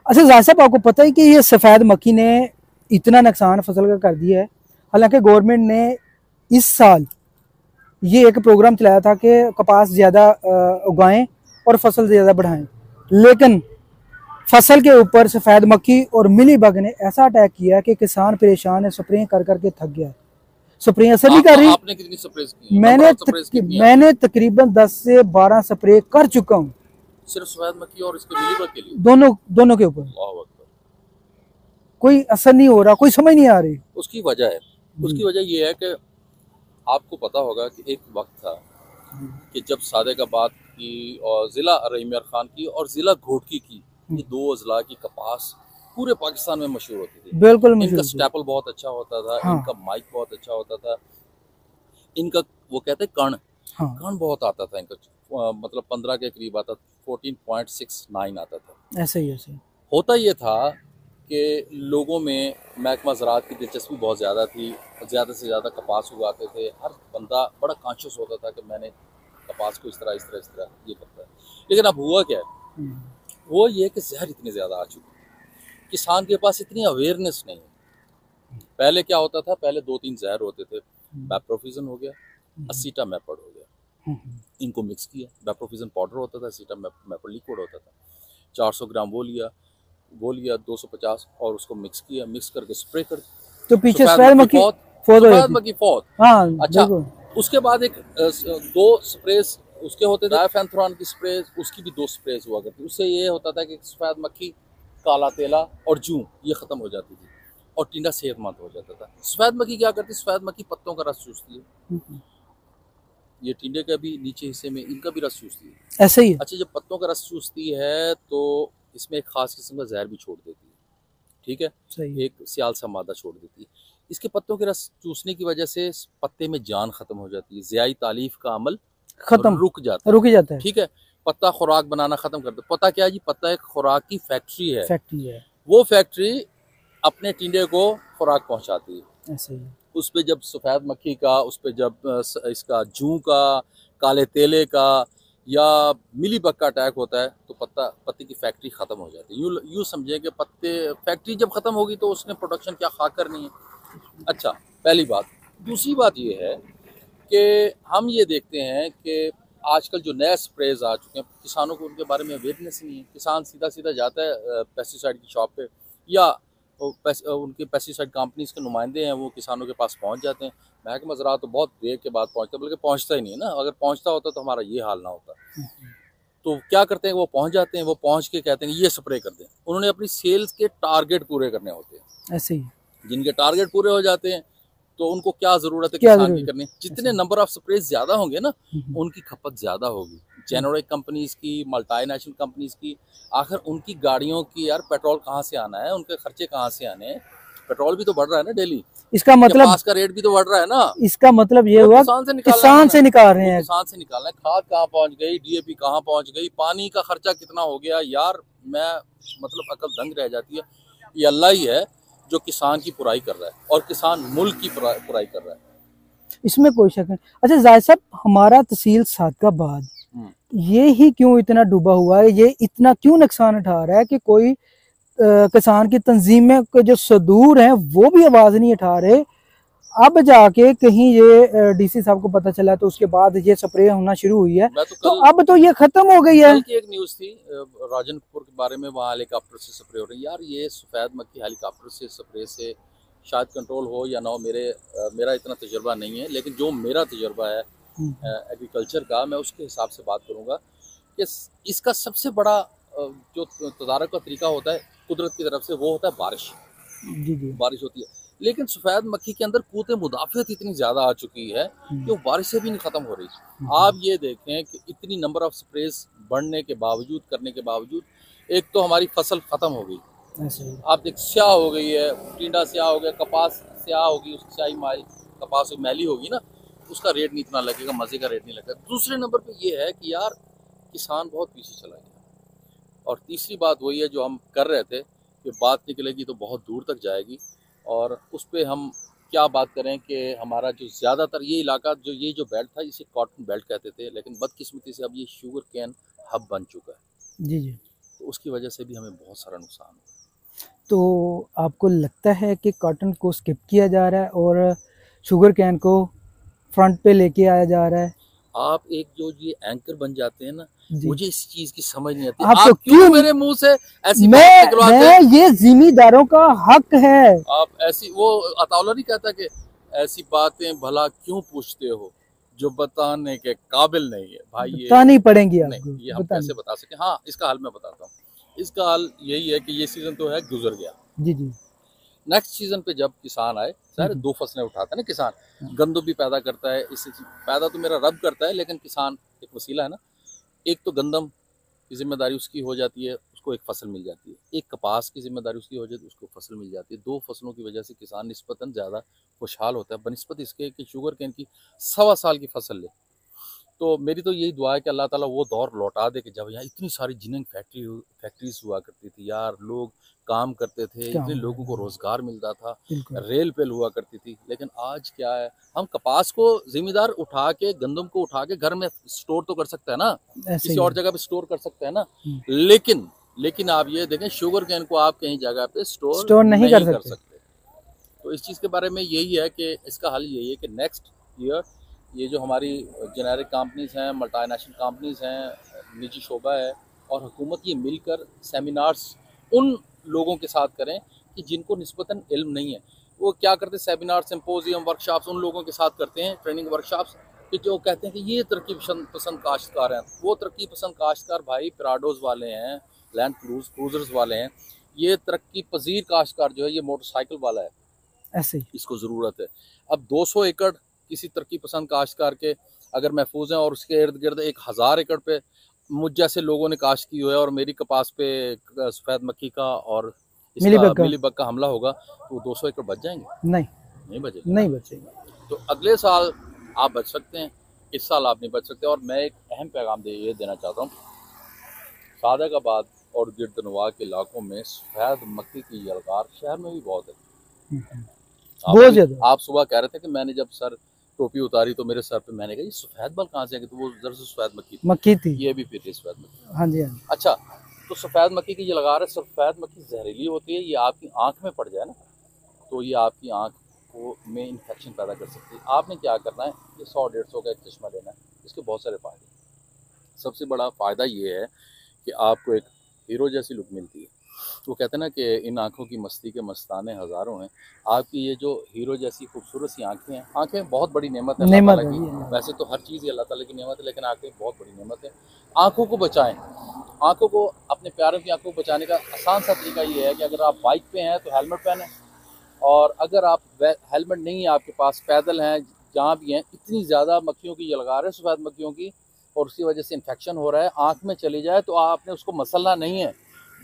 अच्छा जाहिद साहब, आपको पता है कि ये सफ़ेद मक्खी ने इतना नुकसान फसल का कर दिया है। हालांकि गवर्नमेंट ने इस साल ये एक प्रोग्राम चलाया था कि कपास ज़्यादा उगाएं और फसल ज़्यादा बढ़ाएं, लेकिन फसल के ऊपर सफ़ेद मक्खी और मिली बग ने ऐसा अटैक किया कि किसान परेशान है, स्प्रे कर करके थक गया है। स्प्रे असर नहीं कर रही। आपने कितनी स्प्रेज की? मैंने तकरीबन 10 से 12 स्प्रे कर चुका हूँ, सिर्फ सफेद मक्खी और इसके मिलीबग के लिए? दोनों के ऊपर कोई असर नहीं हो रहा, कोई समझ नहीं आ रही। उसकी वजह ये है कि आपको पता होगा कि एक वक्त था कि जब सादेकाबाद की और ज़िला रहीम यार खान की और ज़िला घोटकी की, ये दो अजला की कपास पूरे पाकिस्तान में मशहूर होती थी। बिल्कुल इनका स्टेपल बहुत अच्छा होता था। हाँ। इनका माइक बहुत अच्छा होता था। इनका वो कहते हैं कण, हाँ। कण बहुत आता था इनका, मतलब 15 के करीब आता, 14.69 आता था। ऐसे ही होता ये था कि लोगों में महकमा ज़राअत की दिलचस्पी बहुत ज़्यादा थी, ज़्यादा से ज़्यादा कपास उगाते थे। हर बंदा बड़ा कॉन्शियस होता था कि मैंने कपास को इस तरह ये करता है। लेकिन अब हुआ क्या है, वो ये कि जहर इतने ज़्यादा आ चुके हैं, किसान के पास इतनी अवेयरनेस नहीं है। पहले क्या होता था, पहले 2-3 जहर होते थे, बैप्रोफिजन हो गया, असीटामेप्रिड हो गया, इनको मिक्स किया। बैप्रोफिजन पाउडर होता था, असीटामेप्रिड लिक्विड होता था। 400 ग्राम वो लिया 250 और उसको मिक्स किया, मिक्स करके स्प्रे कर, तो पीछे सफेद मक्खी फौत। हाँ, अच्छा, उसके बाद एक 2 स्प्रे उसके होते थे, डायफेंथ्रॉन की स्प्रे, उसकी भी 2 स्प्रे हुआ करती। उससे ये होता था कि सफेद मक्खी, काला तेला और जूं ये खत्म हो जाती थी और टिंडा सेहतमंद हो जाता था। सफेद मक्खी क्या करती है, सफेद मक्खी पत्तों का रस चूसती है, ये टिंडे का भी नीचे हिस्से में इनका भी रस चूसती है, ऐसे ही। अच्छा, जब पत्तों का रस चूसती है तो इसमें एक खास किस्म का जहर भी छोड़ देती है, ठीक है, एक सियाल सा मादा छोड़ देती है। इसके पत्तों के रस चूसने की वजह से पत्ते में जान खत्म हो जाती है, ज़ियाई तालीफ का अमल खत्म, रुक जाता है, ठीक है। पत्ता खुराक बनाना खत्म कर दो। पता क्या है जी, पत्ता एक खुराक की फैक्ट्री है। वो फैक्ट्री अपने टिंडे को खुराक पहुंचाती है। ऐसे ही उस पे जब सफ़ेद मक्खी का, उस पे जब इसका जूं का, काले तेले का या मिली बग का अटैक होता है तो पत्ते की फैक्ट्री ख़त्म हो जाती है। यूँ समझें कि पत्ते फैक्ट्री जब ख़त्म होगी तो उसने प्रोडक्शन क्या खा करनी है। अच्छा, पहली बात। दूसरी बात ये है कि हम ये देखते हैं कि आजकल जो नए स्प्रेज आ चुके हैं, किसानों को उनके बारे में अवेयरनेस नहीं है। किसान सीधा जाता है पेस्टिसाइड की शॉप पे, या उनके पेस्टिसाइड कंपनीज के नुमाइंदे हैं, वो किसानों के पास पहुंच जाते हैं। महकमा ज़राअत तो बहुत देर के बाद पहुंचता है, बल्कि पहुंचता ही नहीं है ना। अगर पहुंचता होता तो हमारा ये हाल ना होता। तो क्या करते हैं, वो पहुंच जाते हैं, वो पहुंच के कहते हैं ये स्प्रे कर दें। उन्होंने अपनी सेल्स के टारगेट पूरे करने होते हैं। ऐसे ही जिनके टारगेट पूरे हो जाते हैं तो उनको क्या जरूरत है किसान की करनी। जितने नंबर ऑफ स्प्रे ज्यादा होंगे ना, उनकी खपत ज्यादा होगी। जेनेरिक कंपनीज की, मल्टीनेशनल कंपनीज की, आखिर उनकी गाड़ियों की यार पेट्रोल कहाँ से आना है, उनके खर्चे कहाँ से आने हैं। पेट्रोल भी तो बढ़ रहा है ना डेली, इसका मतलब पास का रेट भी तो बढ़ रहा है ना। इसका मतलब ये हुआ किसान से निकाल रहे हैं, किसान से निकालना है। खाद कहाँ पहुंच गई, डीएपी कहाँ पहुंच गई, पानी का खर्चा कितना हो गया यार। मैं मतलब अकल दंग रह जाती है। ये अल्लाह ही है जो किसान की पुराई कर रहा है और किसान मुल्क की पुराई कर रहा है, इसमें कोई शक नहीं। अच्छा जाहिद साहब, हमारा तहसील सादकाबाद ये ही क्यों इतना डूबा हुआ है, ये इतना क्यों नुकसान उठा रहा है कि कोई किसान की तंजीमें के जो सदूर हैं वो भी आवाज नहीं उठा रहे। अब जाके कहीं ये डीसी साहब को पता चला तो उसके बाद ये स्प्रे होना शुरू हुई है, तो अब तो ये खत्म हो गई है। कल की एक न्यूज थी राजनपुर के बारे में, वहाँ हेलीकॉप्टर से स्प्रे हो रही है। यार ये सफ़ेद मक्खी हेलीकॉप्टर से स्प्रे से शायद कंट्रोल हो या ना हो, मेरा इतना तजुर्बा नहीं है, लेकिन जो मेरा तजुर्बा है एग्रीकल्चर का, मैं उसके हिसाब से बात करूँगा कि इसका सबसे बड़ा जो तदारक का तरीका होता है कुदरत की तरफ से, वो होता है बारिश। बारिश होती है, लेकिन सफ़ेद मक्खी के अंदर क़ुव्वत मुदाफ़ियत इतनी ज़्यादा आ चुकी है कि वो बारिश से भी नहीं ख़त्म हो रही। आप ये देखें कि इतनी नंबर ऑफ़ स्प्रेस बढ़ने के बावजूद, करने के बावजूद, एक तो हमारी फसल ख़त्म हो गई, आप देख स्याह हो गई है, टिंडा स्याह हो गया, कपास स्याह होगी, उसकी स्याही माई कपास मैली होगी ना, उसका रेट नहीं इतना लगेगा, मज़े का रेट नहीं लगेगा। दूसरे नंबर पर यह है कि यार किसान बहुत पीछे चला गया। और तीसरी बात वही है जो हम कर रहे थे कि बात निकलेगी तो बहुत दूर तक जाएगी, और उस पर हम क्या बात करें कि हमारा जो ज़्यादातर ये इलाका, ये जो बेल्ट था, इसे कॉटन बेल्ट कहते थे, लेकिन बदकिस्मती से अब ये शुगर कैन हब बन चुका है। जी। तो उसकी वजह से भी हमें बहुत सारा नुकसान हुआ। तो आपको लगता है कि कॉटन को स्किप किया जा रहा है और शुगर कैन को फ्रंट पे लेके आया जा रहा है? आप एक जो ये एंकर बन जाते हैं ना, जी। मुझे इस चीज की समझ नहीं आती। आप आप तो क्यों मेरे मुंह से ऐसी बात निकलवाते हैं? ये जिम्मेदारों का हक है। आप ऐसी, वो अताउल्ला नहीं कहता कि ऐसी बातें भला क्यों पूछते हो जो बताने के काबिल नहीं है। भाई ये बतानी पड़ेंगी नहीं, आपको। ये हम कैसे बता सकें। हाँ, इसका हल मैं बताता हूँ। इसका हल यही है कि ये सीजन तो है, गुजर गया। जी जी। नेक्स्ट सीजन पे जब किसान आए, सारे दो फसलें उठाता है ना किसान, गंदम भी पैदा करता है। इससे पैदा तो मेरा रब करता है, लेकिन किसान एक वसीला है ना। एक तो गंदम की जिम्मेदारी उसकी हो जाती है, उसको एक फसल मिल जाती है। एक कपास की जिम्मेदारी उसकी हो जाती है, उसको फसल मिल जाती है। दो फसलों की वजह से किसान निस्बतन ज़्यादा खुशहाल होता है बनस्पत इसके कि शुगर केन की 1.25 साल की फसल ले। तो मेरी तो यही दुआ है कि अल्लाह ताला वो दौर लौटा दे कि जब यहाँ इतनी सारी जिनिंग फैक्ट्रीज हुआ करती थी यार, लोग काम करते थे, इतने लोगों को रोजगार मिलता था, रेल पेल हुआ करती थी। लेकिन आज क्या है, हम कपास को जिम्मेदार उठा के, गंदम को उठा के घर में स्टोर तो कर सकते हैं ना, किसी और जगह पे स्टोर कर सकते हैं ना, लेकिन आप ये देखें शुगर केन को आप कहीं जगह पे स्टोर नहीं कर सकते। तो इस चीज़ के बारे में यही है कि इसका हल यही है कि नेक्स्ट ईयर ये जो हमारी जेनेरिक कंपनीज हैं, मल्टीनेशनल कंपनीज हैं, निजी शोबा है और हुकूमत, ये मिलकर सेमिनार्स उन लोगों के साथ करें कि जिनको निस्बतन इल्म नहीं है। वो क्या करते हैं, सेमिनार, सिम्पोजियम, वर्कशॉप्स उन लोगों के साथ करते हैं, ट्रेनिंग वर्कशॉप्स, कि जो कहते हैं कि ये तरक्की पसंद काश्तकार हैं। वो तरक्की पसंद काश्तकार भाई प्राडोज वाले हैं, लैंड क्रूजर्स वाले हैं। ये तरक्की पजीर काश्तकार जो है, ये मोटरसाइकिल वाला है, ऐसे इसको ज़रूरत है। अब 200 एकड़ किसी तरक्की पसंद काश्तकार के अगर महफूज हैं और उसके इर्द गिर्द 1000 एकड़ पे मुझ जैसे लोगों ने काश्त की हुई है और मेरी कपास पे सफ़ेद मक्खी का और मिलीबग का हमला होगा, तो 200 एकड़ बच जाएंगे? नहीं बचेंगे, नहीं बचेंगे। तो अगले साल आप बच सकते हैं, इस साल आप नहीं बच सकते। और मैं एक अहम पैगाम ये देना चाहता हूँ, सादकाबाद और गिरदनवा के इलाकों में सफ़ेद मक्खी की यलगार शहर में भी बहुत है, बहुत ज्यादा। आप सुबह कह रहे थे कि मैंने जब सर टोपी उतारी तो मेरे सर पे, मैंने कहा ये सफ़ेद बाल कहाँ से आएंगे? तो वो दरअसल सफ़ेद मक्खी थी। ये भी फिर सफ़ेद मक्खी। हाँ जी, हाँ जी। अच्छा, तो सफ़ेद मक्खी की ये लगा रहे, सफ़ेद मक्खी जहरीली होती है, ये आपकी आंख में पड़ जाए ना तो ये आपकी आंख को में इन्फेक्शन पैदा कर सकती है। आपने क्या करना है, ये 100-150 का एक चश्मा लेना है, इसके बहुत सारे फ़ायदे। सबसे बड़ा फ़ायदा ये है कि आपको एक हीरो जैसी लुक मिलती है। वो कहते हैं ना कि इन आँखों की मस्ती के मस्ताने हज़ारों हैं। आपकी ये जो हीरो जैसी खूबसूरत सी आँखें हैं, आँखें बहुत बड़ी नेमत है अल्लाह ताला की। वैसे तो हर चीज़ ही अल्लाह ताला की नेमत है, लेकिन आँखें बहुत बड़ी नेमत है। आँखों को बचाएं, आँखों को, अपने प्यारों की आँखों को बचाने का आसान सा तरीका ये है कि अगर आप बाइक पे हैं तो हेलमेट पहनें, और अगर आप हेलमेट नहीं है आपके पास, पैदल हैं, जहाँ भी हैं, इतनी ज़्यादा मक्खियों की यलगार है, सफ़ेद मक्खियों की, और उसकी वजह से इन्फेक्शन हो रहा है, आँख में चली जाए तो आपने उसको मसलना नहीं है,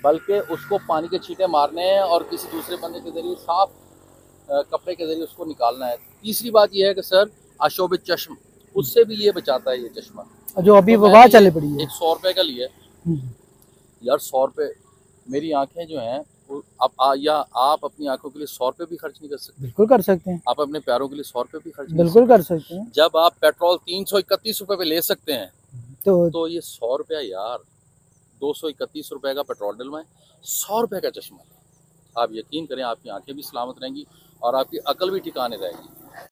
बल्कि उसको पानी के छींटे मारने हैं और किसी दूसरे बंदे के ज़रिए साफ कपड़े के ज़रिए उसको निकालना है। तीसरी बात यह है कि सर अशोभित चश्म, उससे भी ये बचाता है ये चश्मा, जो अभी वबा चले पड़ी है। 100 रुपये का लिया यार, 100 रुपये। मेरी आंखें जो हैं या आप अपनी आंखों के लिए 100 रुपये भी खर्च नहीं कर सकते? बिल्कुल कर सकते हैं। आप अपने प्यारों के लिए 100 रुपये भी खर्च बिल्कुल कर सकते हैं। जब आप पेट्रोल 331 रुपये पे ले सकते हैं तो ये 100 रुपया यार, 231 रुपये का पेट्रोल डलवाएं, 100 रुपये का चश्मा। आप यकीन करें आपकी आंखें भी सलामत रहेंगी और आपकी अकल भी ठिकाने रहेगी।